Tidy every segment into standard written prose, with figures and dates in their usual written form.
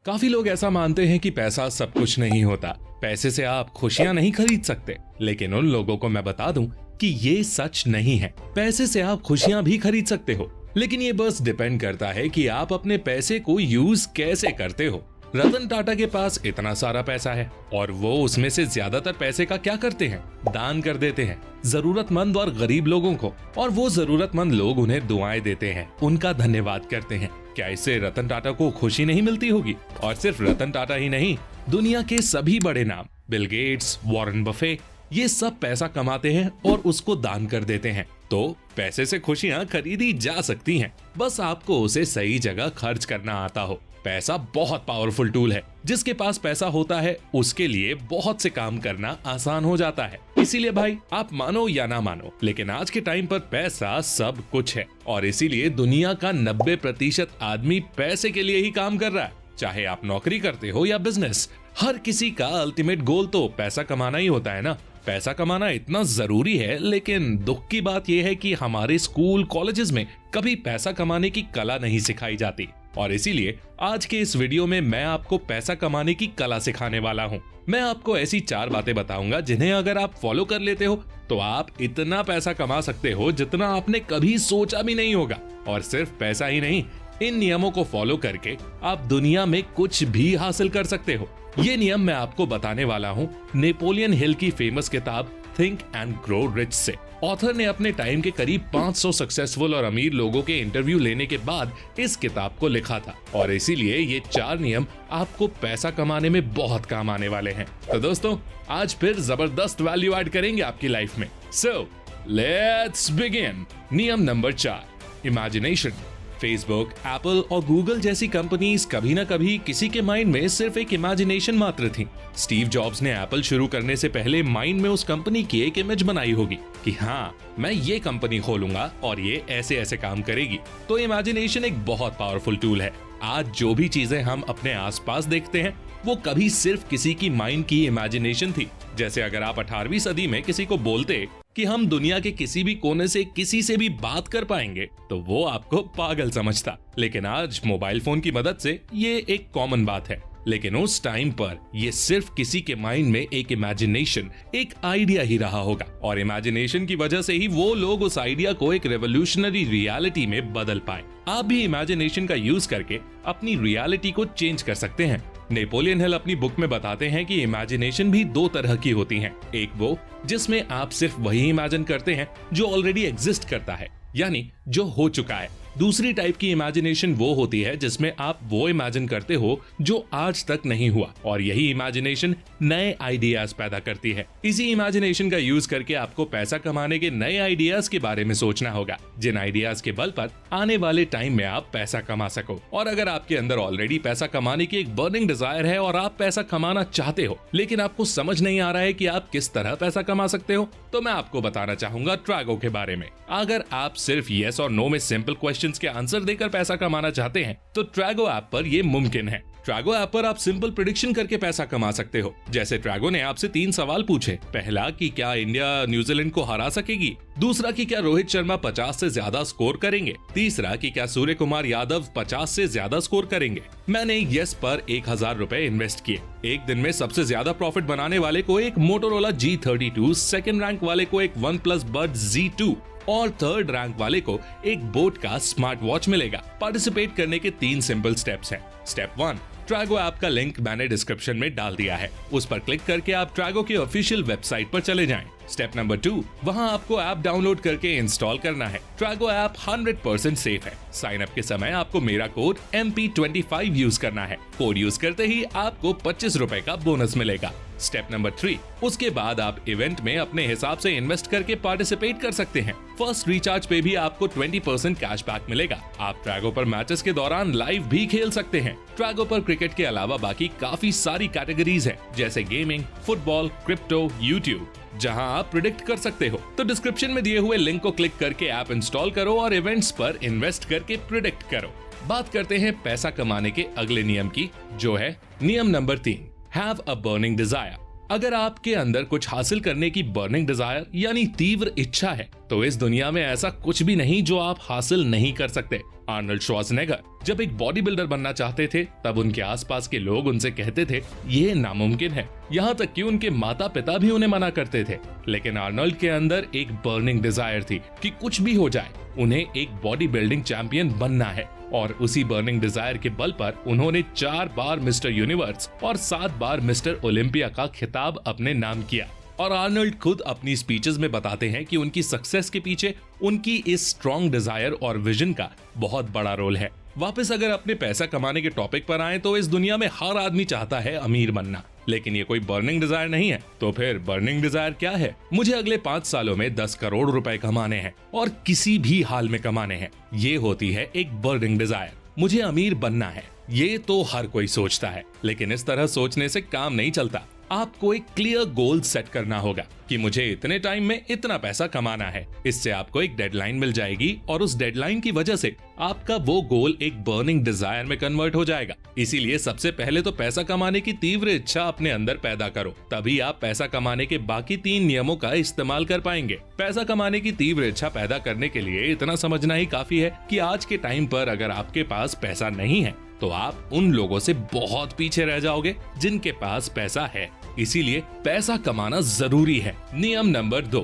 काफी लोग ऐसा मानते हैं कि पैसा सब कुछ नहीं होता, पैसे से आप खुशियां नहीं खरीद सकते। लेकिन उन लोगों को मैं बता दूं कि ये सच नहीं है। पैसे से आप खुशियां भी खरीद सकते हो, लेकिन ये बस डिपेंड करता है कि आप अपने पैसे को यूज कैसे करते हो। रतन टाटा के पास इतना सारा पैसा है और वो उसमें से ज्यादातर पैसे का क्या करते हैं? दान कर देते हैं जरूरतमंद और गरीब लोगों को, और वो जरूरतमंद लोग उन्हें दुआएं देते हैं, उनका धन्यवाद करते हैं। क्या इससे रतन टाटा को खुशी नहीं मिलती होगी? और सिर्फ रतन टाटा ही नहीं, दुनिया के सभी बड़े नाम बिल गेट्स, वॉरेन बफे, ये सब पैसा कमाते हैं और उसको दान कर देते हैं। तो पैसे से खुशियां खरीदी जा सकती हैं, बस आपको उसे सही जगह खर्च करना आता हो। पैसा बहुत पावरफुल टूल है। जिसके पास पैसा होता है उसके लिए बहुत से काम करना आसान हो जाता है। इसीलिए भाई, आप मानो या ना मानो, लेकिन आज के टाइम पर पैसा सब कुछ है, और इसीलिए दुनिया का 90% आदमी पैसे के लिए ही काम कर रहा है। चाहे आप नौकरी करते हो या बिजनेस, हर किसी का अल्टीमेट गोल तो पैसा कमाना ही होता है ना। पैसा कमाना इतना जरूरी है, लेकिन दुख की बात यह है कि हमारे स्कूल कॉलेजेस में कभी पैसा कमाने की कला नहीं सिखाई जाती। और इसीलिए आज के इस वीडियो में मैं आपको पैसा कमाने की कला सिखाने वाला हूँ। मैं आपको ऐसी 4 बातें बताऊंगा जिन्हें अगर आप फॉलो कर लेते हो तो आप इतना पैसा कमा सकते हो जितना आपने कभी सोचा भी नहीं होगा। और सिर्फ पैसा ही नहीं, इन नियमों को फॉलो करके आप दुनिया में कुछ भी हासिल कर सकते हो। ये नियम मैं आपको बताने वाला हूँ नेपोलियन हिल की फेमस किताब थिंक एंड ग्रो रिच से। ऑथर ने अपने टाइम के करीब 500 सक्सेसफुल और अमीर लोगों के इंटरव्यू लेने के बाद इस किताब को लिखा था, और इसीलिए ये 4 नियम आपको पैसा कमाने में बहुत काम आने वाले हैं। तो दोस्तों, आज फिर जबरदस्त वैल्यू ऐड करेंगे आपकी लाइफ में। So let's begin. नियम नंबर 4, इमेजिनेशन। फेसबुक, एप्पल और गूगल जैसी कंपनीज कभी न कभी किसी के माइंड में सिर्फ एक इमेजिनेशन मात्र थी। स्टीव जॉब्स ने एप्पल शुरू करने से पहले माइंड में उस कंपनी की एक इमेज बनाई होगी कि हाँ, मैं ये कंपनी खोलूंगा और ये ऐसे ऐसे काम करेगी। तो इमेजिनेशन एक बहुत पावरफुल टूल है। आज जो भी चीजें हम अपने आसपास देखते हैं वो कभी सिर्फ किसी की माइंड की इमेजिनेशन थी। जैसे अगर आप 18वीं सदी में किसी को बोलते कि हम दुनिया के किसी भी कोने से किसी से भी बात कर पाएंगे तो वो आपको पागल समझता। लेकिन आज मोबाइल फोन की मदद से ये एक कॉमन बात है। लेकिन उस टाइम पर ये सिर्फ किसी के माइंड में एक इमेजिनेशन, एक आइडिया ही रहा होगा, और इमेजिनेशन की वजह से ही वो लोग उस आइडिया को एक रेवोल्यूशनरी रियलिटी में बदल पाए। आप भी इमेजिनेशन का यूज करके अपनी रियलिटी को चेंज कर सकते हैं। नेपोलियन हिल अपनी बुक में बताते हैं कि इमेजिनेशन भी 2 तरह की होती हैं। एक वो जिसमें आप सिर्फ वही इमेजिन करते हैं जो ऑलरेडी एग्जिस्ट करता है, यानी जो हो चुका है। दूसरी टाइप की इमेजिनेशन वो होती है जिसमें आप वो इमेजिन करते हो जो आज तक नहीं हुआ, और यही इमेजिनेशन नए आइडियाज पैदा करती है। इसी इमेजिनेशन का यूज करके आपको पैसा कमाने के नए आइडियाज के बारे में सोचना होगा, जिन आइडियाज के बल पर आने वाले टाइम में आप पैसा कमा सको। और अगर आपके अंदर ऑलरेडी पैसा कमाने की एक बर्निंग डिजायर है और आप पैसा कमाना चाहते हो, लेकिन आपको समझ नहीं आ रहा है कि आप किस तरह पैसा कमा सकते हो, तो मैं आपको बताना चाहूंगा ट्रैगो के बारे में। अगर आप सिर्फ यस और नो में सिंपल क्वेश्चंस के आंसर देकर पैसा कमाना चाहते हैं तो ट्रैगो ऐप पर ये मुमकिन है। ट्रैगो ऐप पर आप सिंपल प्रेडिक्शन करके पैसा कमा सकते हो। जैसे ट्रैगो ने आपसे 3 सवाल पूछे। पहला कि क्या इंडिया न्यूजीलैंड को हरा सकेगी, दूसरा कि क्या रोहित शर्मा 50 से ज्यादा स्कोर करेंगे, तीसरा कि क्या सूर्य कुमार यादव 50 से ज्यादा स्कोर करेंगे। मैंने यस पर 1000 रुपए इन्वेस्ट किए। एक दिन में सबसे ज्यादा प्रॉफिट बनाने वाले को एक मोटोरोला G32, सेकंड रैंक वाले को एक OnePlus Buds Z2 और थर्ड रैंक वाले को एक बोट का स्मार्ट वॉच मिलेगा। पार्टिसिपेट करने के 3 सिंपल स्टेप्स हैं। स्टेप 1, ट्रैगो ऐप का लिंक मैंने डिस्क्रिप्शन में डाल दिया है, उस पर क्लिक करके आप ट्रैगो की ऑफिशियल वेबसाइट पर चले जाएं। स्टेप नंबर 2, वहां आपको ऐप डाउनलोड करके इंस्टॉल करना है। ट्रैगो ऐप 100% सेफ है। साइन अप के समय आपको मेरा कोड MP25 यूज करना है। कोड यूज करते ही आपको 25 रुपए का बोनस मिलेगा। स्टेप नंबर 3, उसके बाद आप इवेंट में अपने हिसाब से इन्वेस्ट करके पार्टिसिपेट कर सकते हैं। फर्स्ट रिचार्ज पे भी आपको 20% कैशबैक मिलेगा। आप ट्रैगो पर मैचेस के दौरान लाइव भी खेल सकते हैं। ट्रैगो पर क्रिकेट के अलावा बाकी काफी सारी कैटेगरीज है, जैसे गेमिंग, फुटबॉल, क्रिप्टो, यूट्यूब, जहां आप प्रिडिक्ट कर सकते हो। तो डिस्क्रिप्शन में दिए हुए लिंक को क्लिक करके ऐप इंस्टॉल करो और इवेंट्स पर इन्वेस्ट करके प्रिडिक्ट करो। बात करते हैं पैसा कमाने के अगले नियम की, जो है नियम number 3, have a burning desire. अगर आपके अंदर कुछ हासिल करने की बर्निंग डिजायर यानी तीव्र इच्छा है तो इस दुनिया में ऐसा कुछ भी नहीं जो आप हासिल नहीं कर सकते। आर्नल्ड श्वार्ज़नेगर जब एक बॉडी बिल्डर बनना चाहते थे तब उनके आसपास के लोग उनसे कहते थे ये नामुमकिन है, यहाँ तक कि उनके माता पिता भी उन्हें मना करते थे। लेकिन आर्नल्ड के अंदर एक बर्निंग डिजायर थी कि कुछ भी हो जाए उन्हें एक बॉडी बिल्डिंग चैंपियन बनना है, और उसी बर्निंग डिजायर के बल पर उन्होंने 4 बार मिस्टर यूनिवर्स और 7 बार मिस्टर ओलंपिया का खिताब अपने नाम किया। और आर्नल्ड खुद अपनी स्पीचेस में बताते हैं कि उनकी सक्सेस के पीछे उनकी इस स्ट्रॉन्ग डिजायर और विजन का बहुत बड़ा रोल है। वापस अगर अपने पैसा कमाने के टॉपिक पर आए तो इस दुनिया में हर आदमी चाहता है अमीर बनना, लेकिन ये कोई बर्निंग डिजायर नहीं है। तो फिर बर्निंग डिजायर क्या है? मुझे अगले 5 सालों में 10 करोड़ रुपए कमाने हैं और किसी भी हाल में कमाने हैं। ये होती है एक बर्निंग डिजायर। मुझे अमीर बनना है, ये तो हर कोई सोचता है, लेकिन इस तरह सोचने से काम नहीं चलता। आपको एक क्लियर गोल सेट करना होगा कि मुझे इतने टाइम में इतना पैसा कमाना है। इससे आपको एक डेडलाइन मिल जाएगी और उस डेडलाइन की वजह से आपका वो गोल एक बर्निंग डिजायर में कन्वर्ट हो जाएगा। इसीलिए सबसे पहले तो पैसा कमाने की तीव्र इच्छा अपने अंदर पैदा करो, तभी आप पैसा कमाने के बाकी 3 नियमों का इस्तेमाल कर पाएंगे। पैसा कमाने की तीव्र इच्छा पैदा करने के लिए इतना समझना ही काफी है कि आज के टाइम पर अगर आपके पास पैसा नहीं है तो आप उन लोगों से बहुत पीछे रह जाओगे जिनके पास पैसा है। इसीलिए पैसा कमाना जरूरी है। नियम नंबर 2,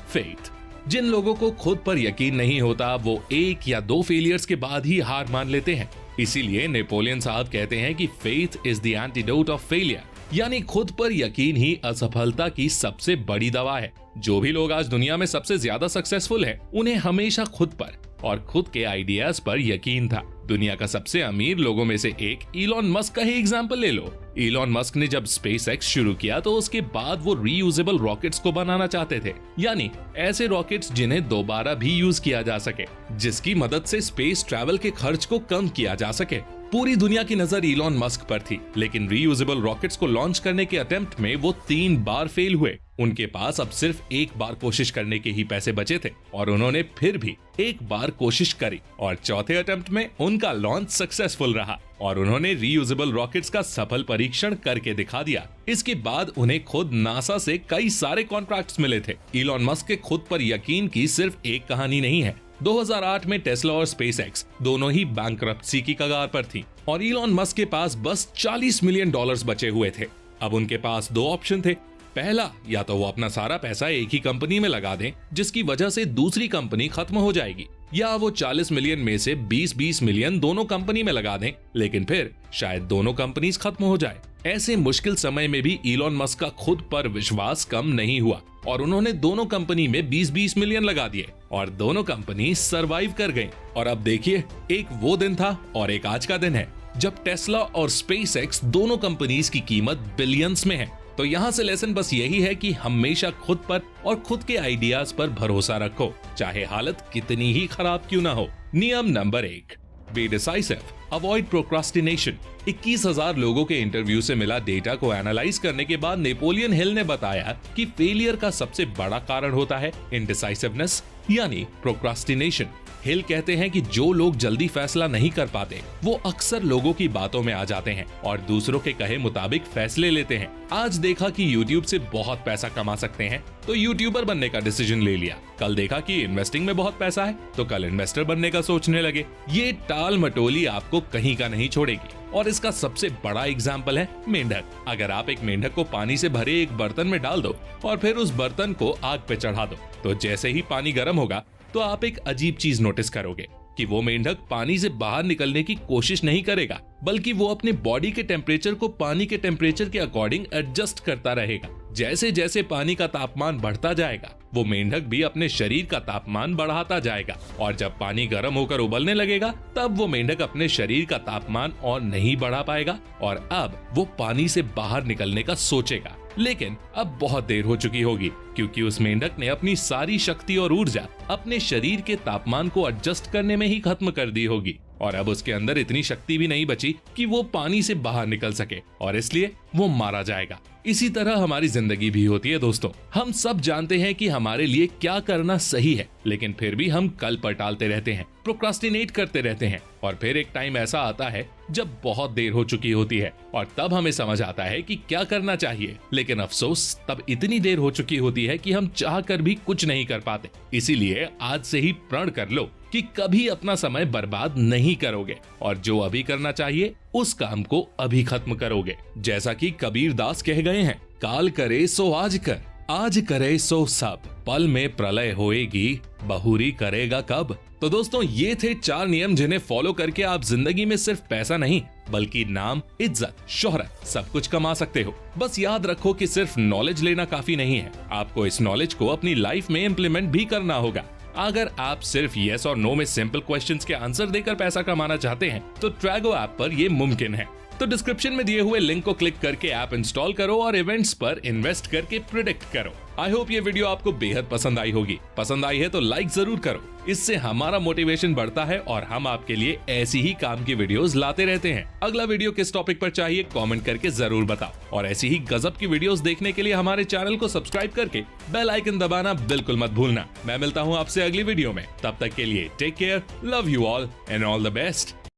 फेथ। जिन लोगों को खुद पर यकीन नहीं होता वो 1 या 2 फेलियर्स के बाद ही हार मान लेते हैं। इसीलिए नेपोलियन साहब कहते हैं कि faith is the antidote of failure, यानी खुद पर यकीन ही असफलता की सबसे बड़ी दवा है। जो भी लोग आज दुनिया में सबसे ज्यादा सक्सेसफुल हैं, उन्हें हमेशा खुद पर और खुद के आइडियाज पर यकीन था। दुनिया का सबसे अमीर लोगों में से एक इलॉन मस्क का ही एग्जाम्पल ले लो। इलॉन मस्क ने जब स्पेसएक्स शुरू किया तो उसके बाद वो रीयूजेबल रॉकेट्स को बनाना चाहते थे, यानी ऐसे रॉकेट्स जिन्हें दोबारा भी यूज किया जा सके, जिसकी मदद से स्पेस ट्रैवल के खर्च को कम किया जा सके। पूरी दुनिया की नजर इलॉन मस्क पर थी, लेकिन रीयूजेबल रॉकेट्स को लॉन्च करने के अटेम्प्ट में वो 3 बार फेल हुए। उनके पास अब सिर्फ 1 बार कोशिश करने के ही पैसे बचे थे और उन्होंने फिर भी 1 बार कोशिश करी और चौथे अटेम्प्ट में उनका लॉन्च सक्सेसफुल रहा और उन्होंने रीयूजेबल रॉकेट्स का सफल परीक्षण करके दिखा दिया। इसके बाद उन्हें खुद नासा से कई सारे कॉन्ट्रैक्ट्स मिले थे। इलॉन मस्क के खुद पर यकीन की सिर्फ एक कहानी नहीं है। 2008 में टेस्ला और स्पेसएक्स दोनों ही बैंकरप्सी की कगार पर थी और इलॉन मस्क के पास बस $40 मिलियन बचे हुए थे। अब उनके पास 2 ऑप्शन थे। पहला, या तो वो अपना सारा पैसा एक ही कंपनी में लगा दें जिसकी वजह से दूसरी कंपनी खत्म हो जाएगी, या वो 40 मिलियन में से 20-20 मिलियन दोनों कंपनी में लगा दें, लेकिन फिर शायद दोनों कंपनीज खत्म हो जाए। ऐसे मुश्किल समय में भी इलॉन मस्क का खुद पर विश्वास कम नहीं हुआ और उन्होंने दोनों कंपनी में 20-20 मिलियन लगा दिए और दोनों कंपनी सरवाइव कर गईं। और अब देखिए, एक वो दिन था और एक आज का दिन है जब टेस्ला और स्पेसएक्स दोनों कंपनीज की कीमत बिलियंस में है। तो यहाँ से लेसन बस यही है कि हमेशा खुद पर और खुद के आइडियाज पर भरोसा रखो, चाहे हालत कितनी ही खराब क्यों ना हो। नियम number 1, be decisive, avoid procrastination. 21,000 लोगों के इंटरव्यू से मिला डेटा को एनालाइज करने के बाद नेपोलियन हिल ने बताया कि फेलियर का सबसे बड़ा कारण होता है इनडिसाइसिवनेस, यानी प्रोक्रास्टिनेशन। हिल कहते हैं कि जो लोग जल्दी फैसला नहीं कर पाते वो अक्सर लोगों की बातों में आ जाते हैं और दूसरों के कहे मुताबिक फैसले लेते हैं। आज देखा कि YouTube से बहुत पैसा कमा सकते हैं तो यूट्यूबर बनने का डिसीजन ले लिया। कल देखा कि इन्वेस्टिंग में बहुत पैसा है तो कल इन्वेस्टर बनने का सोचने लगे। ये टाल मटोली आपको कहीं का नहीं छोड़ेगी और इसका सबसे बड़ा एग्जाम्पल है मेंढक। अगर आप एक मेंढक को पानी से भरे एक बर्तन में डाल दो और फिर उस बर्तन को आग पे चढ़ा दो तो जैसे ही पानी गर्म होगा तो आप एक अजीब चीज नोटिस करोगे कि वो मेंढक पानी से बाहर निकलने की कोशिश नहीं करेगा, बल्कि वो अपने बॉडी के टेम्परेचर को पानी के टेम्परेचर के अकॉर्डिंग एडजस्ट करता रहेगा। जैसे जैसे पानी का तापमान बढ़ता जाएगा वो मेंढक भी अपने शरीर का तापमान बढ़ाता जाएगा और जब पानी गर्म होकर उबलने लगेगा तब वो मेंढक अपने शरीर का तापमान और नहीं बढ़ा पाएगा और अब वो पानी से बाहर निकलने का सोचेगा। लेकिन अब बहुत देर हो चुकी होगी क्योंकि उस मेंढक ने अपनी सारी शक्ति और ऊर्जा अपने शरीर के तापमान को एडजस्ट करने में ही खत्म कर दी होगी। और अब उसके अंदर इतनी शक्ति भी नहीं बची कि वो पानी से बाहर निकल सके और इसलिए वो मारा जाएगा। इसी तरह हमारी जिंदगी भी होती है दोस्तों। हम सब जानते हैं कि हमारे लिए क्या करना सही है, लेकिन फिर भी हम कल पर टालते रहते हैं, प्रोक्रास्टिनेट करते रहते हैं और फिर एक टाइम ऐसा आता है जब बहुत देर हो चुकी होती है और तब हमें समझ आता है कि क्या करना चाहिए, लेकिन अफसोस तब इतनी देर हो चुकी होती है कि हम चाह कर भी कुछ नहीं कर पाते। इसीलिए आज से ही प्रण कर लो कि कभी अपना समय बर्बाद नहीं करोगे और जो अभी करना चाहिए उस काम को अभी खत्म करोगे। जैसा कि कबीर दास कह गए हैं, काल करे सो आज करे सो सब, पल में प्रलय होएगी, बहुरी करेगा कब। तो दोस्तों ये थे 4 नियम जिन्हें फॉलो करके आप जिंदगी में सिर्फ पैसा नहीं बल्कि नाम, इज्जत, शोहरत सब कुछ कमा सकते हो। बस याद रखो कि सिर्फ नॉलेज लेना काफी नहीं है, आपको इस नॉलेज को अपनी लाइफ में इम्प्लीमेंट भी करना होगा। अगर आप सिर्फ यस और नो में सिंपल क्वेश्चंस के आंसर देकर पैसा कमाना चाहते हैं तो ट्रैगो ऐप पर ये मुमकिन है। तो डिस्क्रिप्शन में दिए हुए लिंक को क्लिक करके ऐप इंस्टॉल करो और इवेंट्स पर इन्वेस्ट करके प्रेडिक्ट करो। आई होप ये वीडियो आपको बेहद पसंद आई होगी। पसंद आई है तो लाइक जरूर करो, इससे हमारा मोटिवेशन बढ़ता है और हम आपके लिए ऐसी ही काम की वीडियोस लाते रहते हैं। अगला वीडियो किस टॉपिक पर चाहिए कमेंट करके जरूर बताओ और ऐसी ही गजब की वीडियोस देखने के लिए हमारे चैनल को सब्सक्राइब करके बेल आइकन दबाना बिल्कुल मत भूलना। मैं मिलता हूँ आपसे अगली वीडियो में, तब तक के लिए take care, love you all and all the best.